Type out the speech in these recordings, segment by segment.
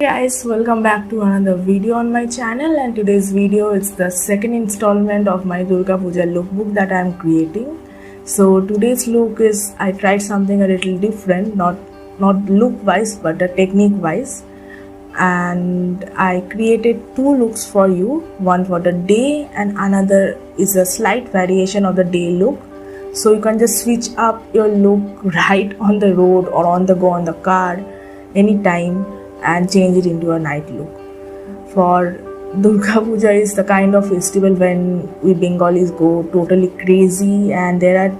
Hey guys, welcome back to another video on my channel, and today's video is the second installment of my Durga Puja lookbook that I am creating. So today's look is, I tried something a little different, not look wise but a technique wise, and I created two looks for you, one for the day and another is a slight variation of the day look. So you can just switch up your look right on the road or on the go on the car anytime and change it into a night look. For Durga Puja is the kind of festival when we Bengalis go totally crazy, and there are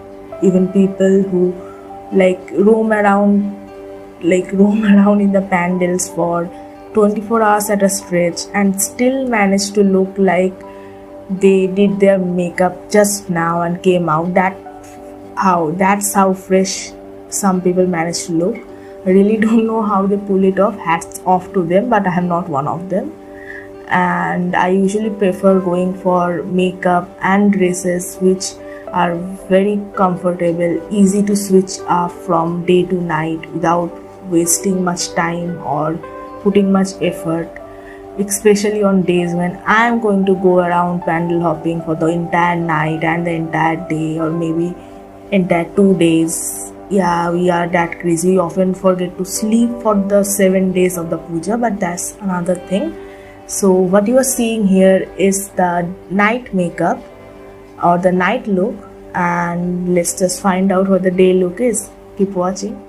even people who roam around in the pandals for 24 hours at a stretch and still manage to look like they did their makeup just now and came out. That's how fresh some people manage to look. I really don't know how they pull it off. Hats off to them, but I am not one of them. And I usually prefer going for makeup and dresses which are very comfortable, easy to switch up from day to night without wasting much time or putting much effort, especially on days when I am going to go around pandal hopping for the entire night and the entire day, or maybe entire 2 days. Yeah, we are that crazy. We often forget to sleep for the 7 days of the puja, but that's another thing. So what you are seeing here is the night makeup or the night look, and let's just find out what the day look is. Keep watching.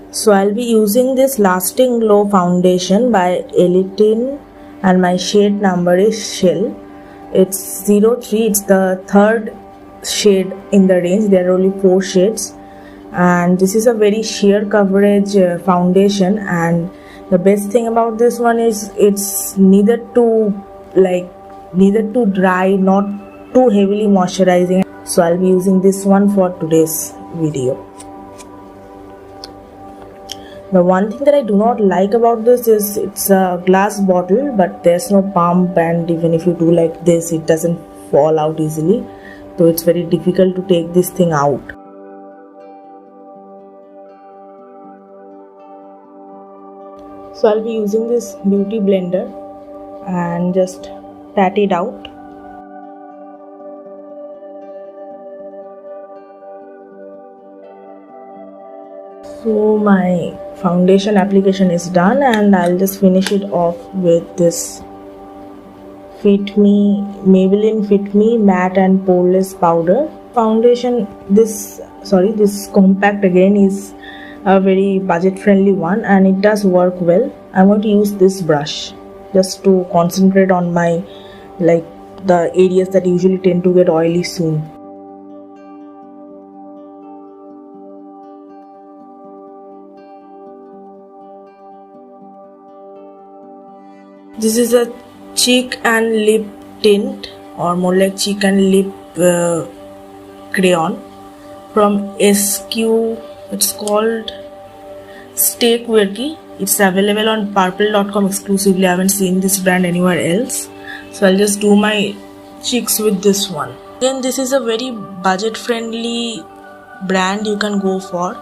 So I'll be using this Lasting Glow foundation by Elitine, and my shade number is Shell. It's 03. It's the third shade in the range. There are only 4 shades, and this is a very sheer coverage foundation. And the best thing about this one is it's neither too dry, not too heavily moisturizing. So I'll be using this one for today's video. The one thing that I do not like about this is it's a glass bottle, but there's no pump, and even if you do like this, it doesn't fall out easily. So it's very difficult to take this thing out. So I'll be using this beauty blender and just pat it out. So my foundation application is done, and I'll just finish it off with this Maybelline Fit Me matte and poreless powder foundation. This compact again is a very budget friendly one, and it does work well. I'm going to use this brush just to concentrate on my the areas that usually tend to get oily soon. This is a cheek and lip tint, or more like cheek and lip crayon from SQ. It's called Stay Quirky. It's available on purple.com exclusively. I haven't seen this brand anywhere else. So I'll just do my cheeks with this one. Again, this is a very budget friendly brand you can go for.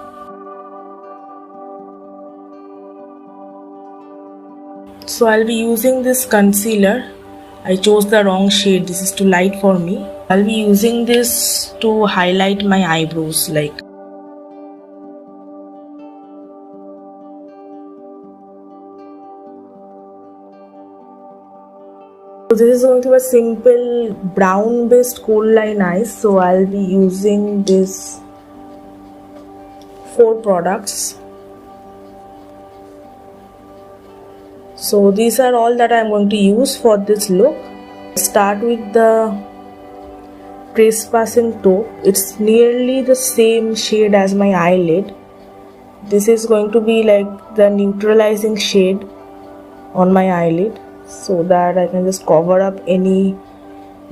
So I'll be using this concealer. I chose the wrong shade. This is too light for me. I'll be using this to highlight my eyebrows. So this is going to be a simple brown based coal line eyes. So I'll be using this 4 products. So these are all that I am going to use for this look. Start with the Trespassing Taupe. It's nearly the same shade as my eyelid. This is going to be like the neutralizing shade on my eyelid, so that I can just cover up any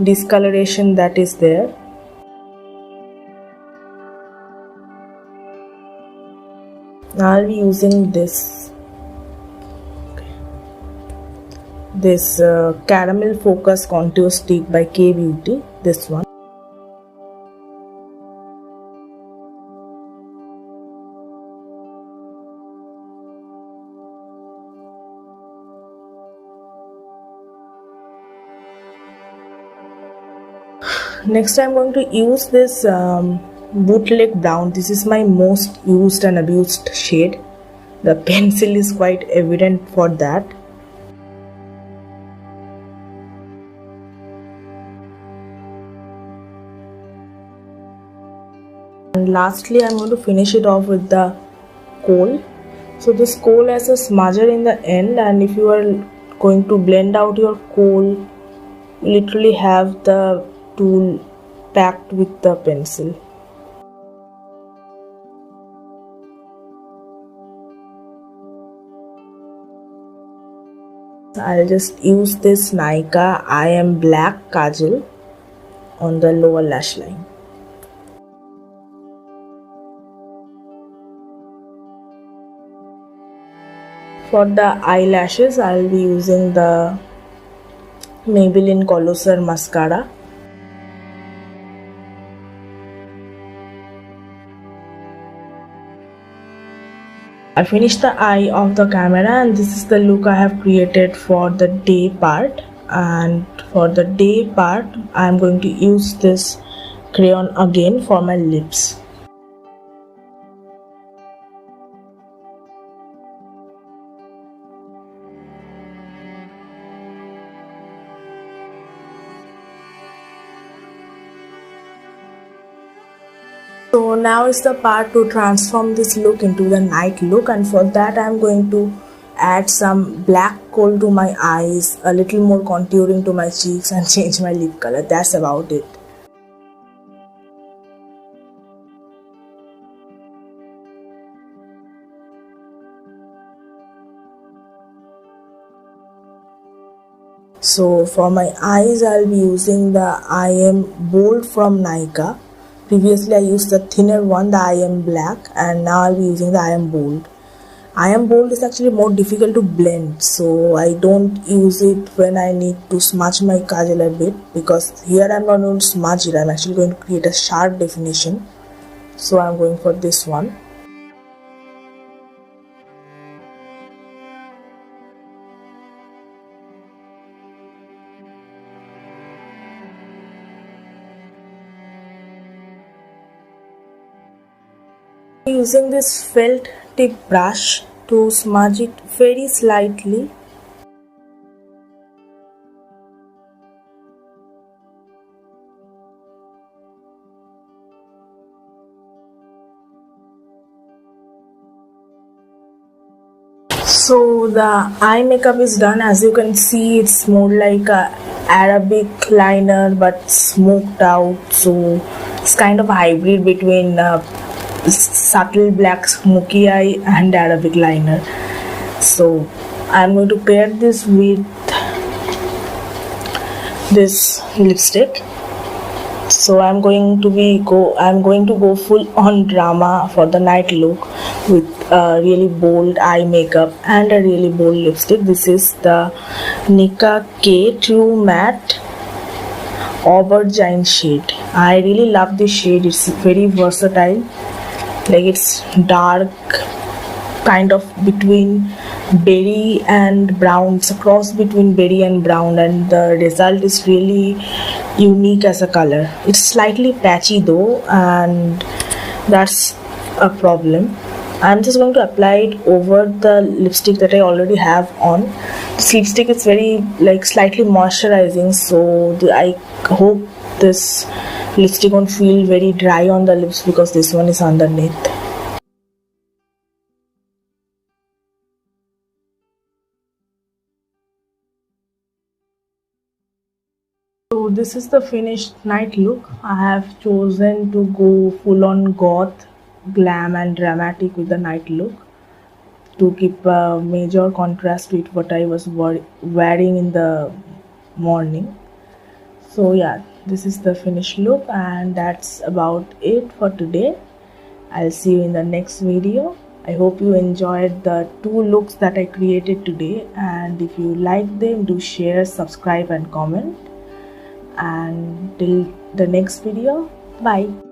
discoloration that is there. Now I'll be using this caramel focus contour stick by K Beauty, this one. Next I'm going to use this bootleg brown. This is my most used and abused shade. The pencil is quite evident for that. And lastly I'm going to finish it off with the kohl. So this kohl has a smudger in the end, and if you are going to blend out your kohl, you literally have the tool packed with the pencil. I'll just use this Nykaa I Am Black Kajal on the lower lash line. For the eyelashes, I'll be using the Maybelline Colossal Mascara. I finished the eye of the camera, and this is the look I have created for the day part. And for the day part, I am going to use this crayon again for my lips. So now is the part to transform this look into the night look, and for that I am going to add some black kohl to my eyes, a little more contouring to my cheeks, and change my lip color. That's about it. So for my eyes I'll be using the I Am Bold from Nykaa. Previously I used the thinner one, the I Am Black, and now I'll be using the I Am Bold. I Am Bold is actually more difficult to blend, so I don't use it when I need to smudge my kajal a bit, because here I'm not going to smudge it, I'm actually going to create a sharp definition. So I'm going for this one. Using this felt tip brush to smudge it very slightly. So the eye makeup is done. As you can see, it's more like a Arabic liner but smoked out, so it's kind of a hybrid between subtle black smoky eye and Arabic liner. So I'm going to pair this with this lipstick. So I'm going to go full on drama for the night look with a really bold eye makeup and a really bold lipstick. This is the Nicka K True Matte Aubergine shade. I really love this shade. It's very versatile. Like, it's dark, kind of between berry and brown. It's a cross between berry and brown, and the result is really unique as a color. It's slightly patchy though, and that's a problem. I'm just going to apply it over the lipstick that I already have on. This lipstick is very slightly moisturizing, so I hope this lipstick won't feel very dry on the lips because this one is underneath. So this is the finished night look. I have chosen to go full on goth, glam and dramatic with the night look to keep a major contrast with what I was wearing in the morning. So yeah, this is the finished look, and that's about it for today. I'll see you in the next video. I hope you enjoyed the 2 looks that I created today, and if you like them, do share, subscribe and comment. And till the next video, bye.